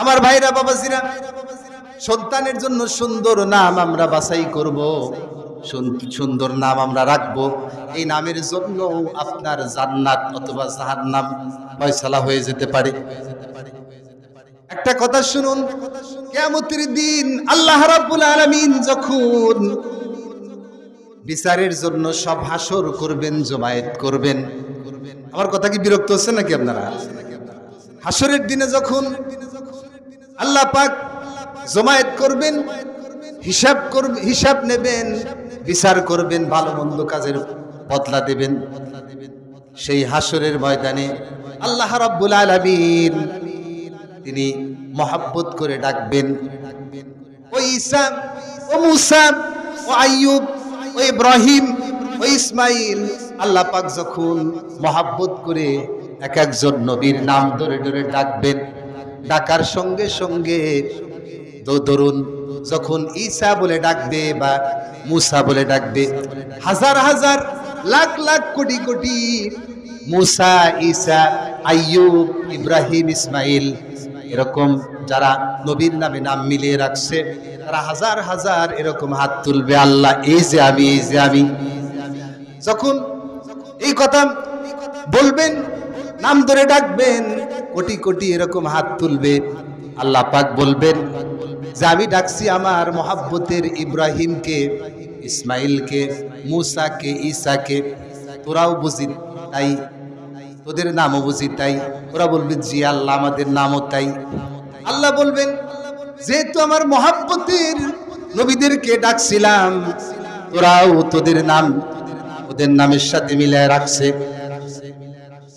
আমার ভাইরা বাবাজিরা, সন্তানের জন্য সুন্দর নাম আমরা বাছাই করব, সুন্দর নাম আমরা রাখবো। এই নামের জন্য আপনার জান্নাত অথবা জাহান্নাম ফয়সালা হয়ে যেতে পারে। একটা কথা শুনুন, কিয়ামতের দিন আল্লাহ রাব্বুল আলামিন যখন বিচারের জন্য সব হাসর করবেন, জমায়েত করবেন। আমার কথা কি বিরক্ত হচ্ছে নাকি আপনারা? হাসরের দিনে যখন আল্লাহ পাক জমায়েত করবেন, হিসাব নেবেন, বিচার করবেন, ভালো মন্দ কাজের বদলা দেবেন, সেই হাসরের ময়দানে আল্লাহ রাব্বুল আলামিন তিনি মহব্বত করে ডাকবেন, ও ঈসা, ও মুসা, ও আইয়ুব, ও ইব্রাহিম, ও ইসমাইল। আল্লাহ পাক যখন মহব্বত করে এক একজন নবীর নাম ধরে ধরে ডাকবেন, ডাকার সঙ্গে সঙ্গে ধরুন যখন ঈসা বলে ডাকবে বা মুসা বলে ডাকবে, হাজার হাজার লাখ লাখ কোটি কোটি মুসা, ঈসা, আইয়ুব, ইব্রাহিম, ইসমাইল এরকম যারা নবীর নামে নাম মিলিয়ে রাখছে, তারা হাজার হাজার এরকম হাত তুলবে, আল্লাহ এই যে আমি, এই যে আমি। যখন এই কথা বলবেন, নাম ধরে ডাকবেন, কোটি কোটি এরকম হাত তুলবে। আল্লাহ পাক বলবেন যে আমি ডাকছি আমার মহাব্বতের ইব্রাহিমকে, ইসমাইলকে, মুসাকে, ঈসাকে, তোরাও বুঝি তাই, তোদের নামও বুঝি তাই। ওরা বলবে জি আল্লাহ, আমাদের নামও তাই। আল্লাহ বলবেন যেহেতু আমার মহাব্বতের নবীদেরকে ডাকছিলাম, তোরাও তোদের নাম ওদের নামের সাথে মিলায় রাখছে।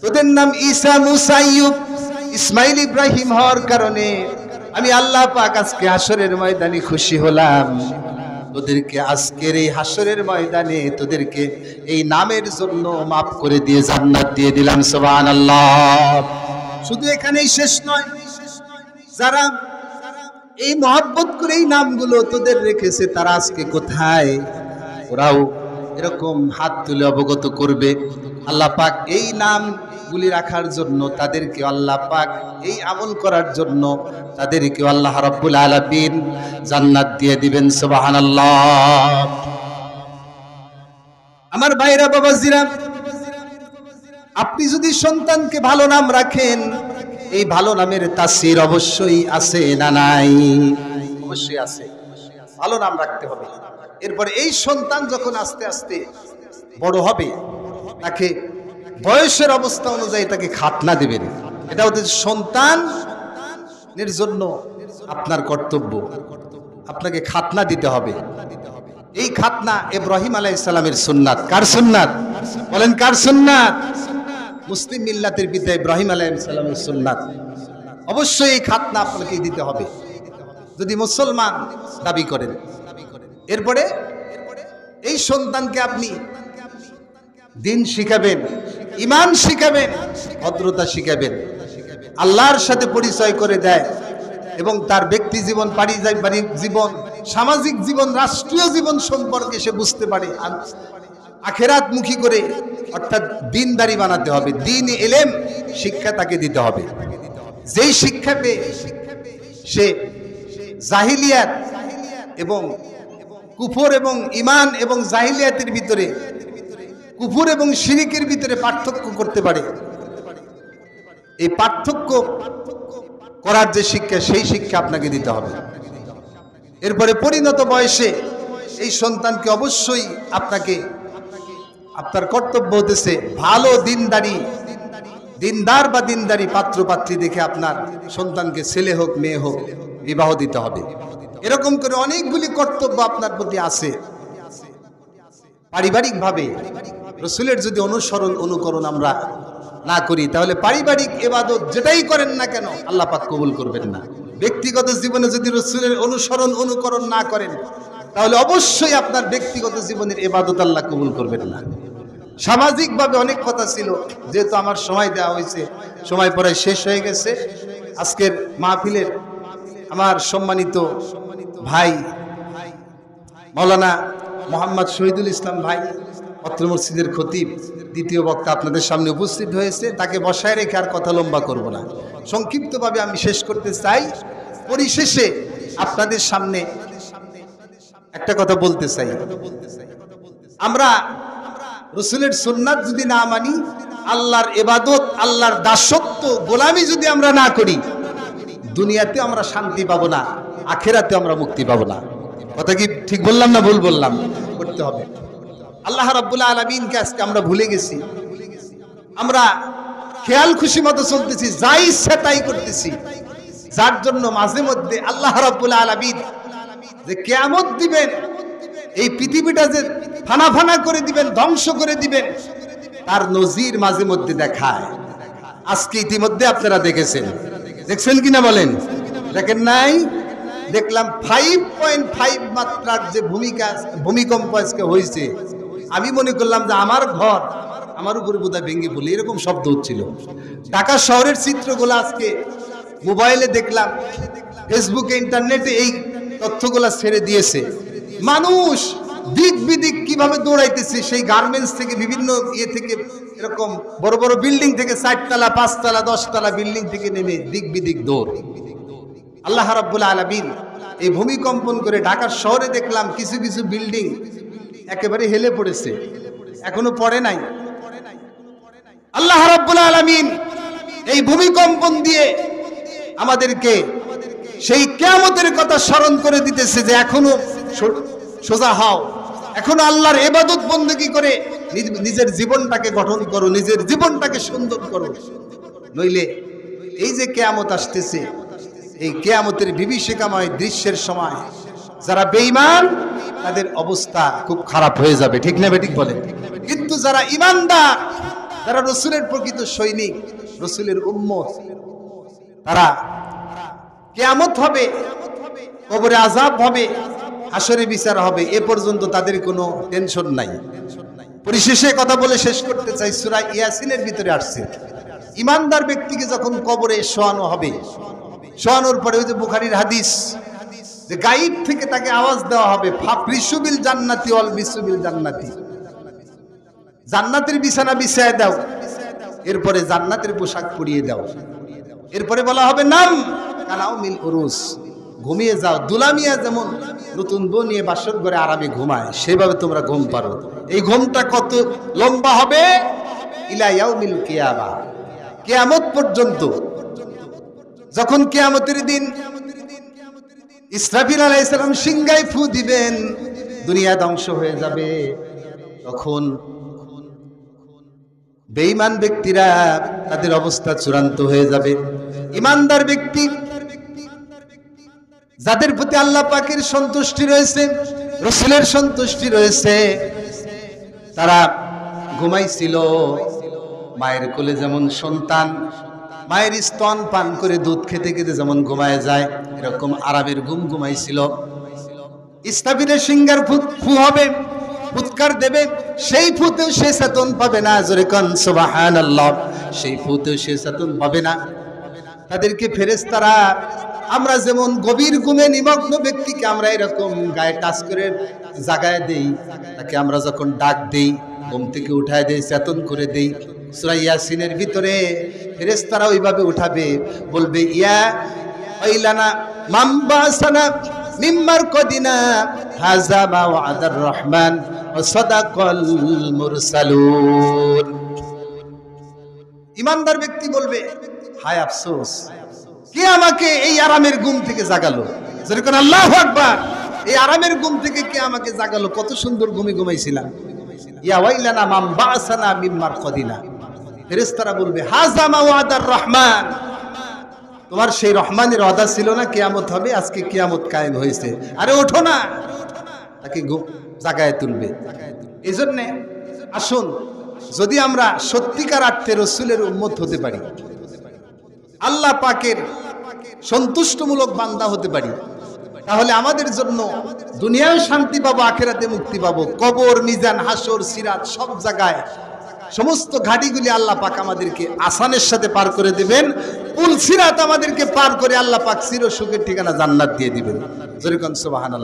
তোদের নাম ঈসা, মুসা, আইয়ুব, ইসমাইল, ইব্রাহিম হওয়ার কারণে আমি আল্লাহ পাক আজকে হাসরের ময়দানে খুশি হলাম। তোদেরকে আজকের এই হাসরের ময়দানে তোদেরকে এই নামের জন্য মাফ করে দিয়ে জান্নাত দিয়ে দিলাম। সুবহানাল্লাহ। শুধু এখানেই শেষ নয়, যারা এই মহব্বত করে এই নামগুলো তোদের রেখেছে তারা আজকে কোথায়, ওরাও এরকম হাত তুলে অবগত করবে। আল্লাহ পাক এই নামগুলি রাখার জন্য তাদেরকে, আল্লাহ পাক এই আমল করার জন্য তাদেরকে আল্লাহ রাব্বুল আলামিন জান্নাত দিয়ে দিবেন। সুবহানাল্লাহ। আমার ভাইরা বাবাজিরা, আপনি যদি সন্তানকে ভালো নাম রাখেন, এই ভালো নামের তাসির অবশ্যই আছে না নাই? অবশ্যই আছে। ভালো নাম রাখতে হবে। এরপরে এই সন্তান যখন আস্তে আস্তে বড় হবে, তাকে বয়সের অবস্থা অনুযায়ী তাকে খাতনা দিবেন। এটা ওদের সন্তানের জন্য আপনার কর্তব্য, আপনাকে খাতনা দিতে হবে। এই খাতনা ইব্রাহিম আলাইহিস সালামের সুন্নাত। কার সুন্নাত বলেন? কার সুন্নাত? মুসলিম মিল্লাতের পিতা ইব্রাহিম আলাইহিস সালামের সুন্নাত। অবশ্যই এই খাতনা আপনাকে দিতে হবে যদি মুসলমান দাবি করেন। এরপরে এই সন্তানকে আপনি দিন শিখাবেন, ঈমান শিখাবেন, ভদ্রতা শিখাবেন, আল্লাহর সাথে পরিচয় করে দেয় এবং তার ব্যক্তি জীবন, পারিবারিক জীবন, সামাজিক জীবন, রাষ্ট্রীয় জীবন সম্পর্কে সে বুঝতে পারে। আখেরাত মুখী করে, অর্থাৎ দিনদারি বানাতে হবে। দিন ইলম শিক্ষা তাকে দিতে হবে। যেই শিক্ষা পেয়ে সে জাহিলিয়াত এবং কুফর এবং ঈমান এবং জাহিলিয়াতের ভিতরে, কুফর এবং শিরকের ভিতরে পার্থক্য করতে পারে, এই পার্থক্য করার যে শিক্ষা, সেই শিক্ষা আপনাকে দিতে হবে। এরপরে পরিণত বয়সে এই সন্তানকে অবশ্যই আপনাকে, আপনার কর্তব্য হতেছে ভালো দিনদার বা দিনদারি পাত্র পাত্রী দেখে আপনার সন্তানকে, ছেলে হোক মেয়ে হোক, বিবাহ দিতে হবে। এরকম করে অনেকগুলি কর্তব্য আপনার প্রতি আছে। পারিবারিকভাবে রাসূলের যদি অনুকরণ আমরা না করি, তাহলে পারিবারিক ইবাদত যেটাই করেন না কেন আল্লাহ পাক কবুল করবেন না। ব্যক্তিগত জীবনে যদি রাসূলের অনুকরণ না করেন, তাহলে অবশ্যই আপনার ব্যক্তিগত জীবনের ইবাদত আল্লাহ কবুল করবেন না। সামাজিকভাবে অনেক কথা ছিল, যেহেতু আমার সময় দেওয়া হয়েছে, সময় প্রায় শেষ হয়ে গেছে। আজকের মাহফিলের আমার সম্মানিত ভাই মাওলানা মোহাম্মদ শহীদুল ইসলাম ভাই, অত্র মসজিদের খতিব দ্বিতীয় বক্তা আপনাদের সামনে উপস্থিত হয়েছে, তাকে বসায় রেখে আর কথা লম্বা করব না। সংক্ষিপ্তভাবে আমি শেষ করতে চাই। পরিশেষে আপনাদের সামনে একটা কথা বলতে চাই, আমরা রসুলের সুন্নাত যদি না মানি, আল্লাহর ইবাদত, আল্লাহর দাসত্ব, গোলামি যদি আমরা না করি, দুনিয়াতে আমরা শান্তি পাবো না, আখেরাতে আমরা মুক্তি পাবো না। কথা কি ঠিক বললাম না ভুল বললাম? করতে হবে। আল্লাহ রাব্বুল আলামিনকে আজকে আমরা ভুলে গেছি, আমরা খেয়াল খুশি মতো চলতেছি, যা ইচ্ছা তাই করতেছি, যার জন্য মাঝে মধ্যে আল্লাহ রাব্বুল আলামিন যে কিয়ামত দিবেন, এই পৃথিবীটা যে ফানা ফানা করে দিবেন, ধ্বংস করে দিবেন, তার নজির মাঝে মধ্যে দেখায়। আজকে ইতিমধ্যে আপনারা দেখেছেন কিনা বলেন? দেখেন নাই? দেখলাম 5.5 মাত্রার যে ভূমিকম্প আজকে হয়েছে। আমি মনে করলাম যে আমার ঘর আমার উপরে বোধহয় ভেঙে পড়লে, এরকম শব্দ হচ্ছিল। ঢাকা শহরের চিত্রগুলো আজকে মোবাইলে দেখলাম, ফেসবুকে, ইন্টারনেটে এই তথ্যগুলো ছেড়ে দিয়েছে। মানুষ দিক বিদিক কিভাবে দৌড়াইতেছে, সেই গার্মেন্টস থেকে, বিভিন্ন ইয়ে থেকে, এরকম বড় বড় বিল্ডিং থেকে, 4 তলা 5 তলা 10 তলা বিল্ডিং থেকে নেমে দিক বিদিক দৌড়। আল্লাহ রাব্বুল আলামিন এই ভূমিকম্পন করে ঢাকার শহরে দেখলাম কিছু কিছু বিল্ডিং একেবারে হেলে পড়েছে, এখনো পড়ে নাই। আল্লাহ রাব্বুল আলামিন এই ভূমিকম্পন দিয়ে আমাদেরকে সেই কিয়ামতের কথা স্মরণ করে দিতেছে যে এখনো সোজা হও, এখনো আল্লাহর ইবাদত বন্দেগী করে নিজের জীবনটাকে গঠন করো, নিজের জীবনটাকে সুন্দর করো, নইলে এই যে কিয়ামত আসতেছে, এই কিয়ামতের বিভীষিকাময় দৃশ্যের সময় যারা বেঈমান, তাদের অবস্থা খুব খারাপ হয়ে যাবে। ঠিক না বেঠিক বলেন? কিন্তু যারা ঈমানদার, যারা রসুলের প্রকৃত সৈনিক, রসুলের উম্মত, তারা কিয়ামত হবে, কবরে আযাব হবে, হাসরে বিচার হবে, এ পর্যন্ত তাদের কোনো টেনশন নাই। পরিশেষে কথা বলে শেষ করতে চাই, সূরা ইয়াসিনের ভিতরে আসছে, ঈমানদার ব্যক্তিকে যখন কবরে শোয়ানো হবে, শোয়ানোর পরে ওই যে বুখারীর হাদিস, যে গায়েব থেকে তাকে আওয়াজ দেওয়া হবে, ফাফরিসু বিল জান্নাতি ওয়াল বিসু বিল জান্নাতি, জান্নাতের বিছানা বিছায় দাও, এরপরে জান্নাতের পোশাক পরিয়ে দাও। এরপরে বলা হবে নাম কানাও মিল উরুস, ঘুমিয়ে যাও। দুলামিয়া যেমন নতুন বউ নিয়ে বাসর ঘরে আরামে ঘুমায়, সেভাবে তোমরা ঘুম পারো। এই ঘুমটা কত লম্বা হবে? ইলা ইয়াউমিল কিয়ামা, কিয়ামত পর্যন্ত। যখন কিয়ামতের দিন ইসরাফিল আলাইহিস সালাম সিংহায় ফু দিবেন, দুনিয়া ধ্বংস হয়ে যাবে, তখন বেঈমান ব্যক্তিরা, তাদের অবস্থা চূড়ান্ত হয়ে যাবে। ঈমানদার ব্যক্তি, যাদের প্রতি আল্লাহ পাকের সন্তুষ্টি রয়েছে, রাসূলের সন্তুষ্টি রয়েছে, তারা ঘুমাইছিল। মায়ের কোলে যেমন সন্তান মায়ের স্তন পান করে দুধ খেতে খেতে যেমন ঘুমায় যায়, এরকম আরামের ঘুম ঘুমাইছিল। ইসরাফিলের সিংহার ফু হবে, ফুৎকার দেবে, সেই ফুতেও সে চেতন পাবে না। জোরে কোন সুবহানাল্লাহ। সেই ফুতেও সে চেতন পাবে না। তাদেরকে ফেরেশতারা, আমরা যেমন গভীর ঘুমে নিমগ্ন ব্যক্তিকে আমরা এরকম গায়ে টাচ করে জাগায় দেই, তাকে আমরা যখন ডাক দেই, ঘুম থেকে উঠায় দেই, চেতন করে দেই, সূরা ইয়াসিনের ভিতরে ফেরেশতারা ওইভাবে উঠাবে, বলবে ইয়া আইলানা মামবাসানা মিম্মার কদিনা হাযা মা ওয়াদার রহমান ওয়া সাদাকাল মুরসালুন। ঈমানদার ব্যক্তি বলবে, হায় আফসোস, কে আমাকে এই আরামের ঘুম থেকে জাগালো? যেরকম আল্লাহু আকবার, এই আরামের ঘুম থেকে কে আমাকে জাগালো? কত সুন্দর ঘুমাইছিলাম। ইয়া ওয়াইলানা মামবাসানা মিম্মার কদিনা। ফেরেশতারা বলবে হাযা মা ওয়াদার রহমান, তোমার সেই রহমানের ওয়াদা ছিল না কিয়ামত হবে, আজকে কিয়ামত কায়েম হয়েছে, আরে ওঠো না। তাকে জাগায় তুলবে। এই জন্যে আসুন, যদি আমরা সত্যিকার অর্থে রসুলের উম্মত হতে পারি, আল্লাহ পাকের সন্তুষ্টমূলক বান্দা হতে পারি, তাহলে আমাদের জন্য দুনিয়ায় শান্তি পাবো, আখেরাতে মুক্তি পাবো। কবর, মিজান, হাসর, সিরাত, সব জায়গায় সমস্ত ঘাটিগুলি আল্লাহ পাক আমাদেরকে আসানের সাথে পার করে দিবেন। পুল সিরাত আমাদেরকে পার করে আল্লাহ পাক চির সুখের ঠিকানা জান্নাত দিয়ে দিবেন। জোরে কোন সুবহানাল্লাহ।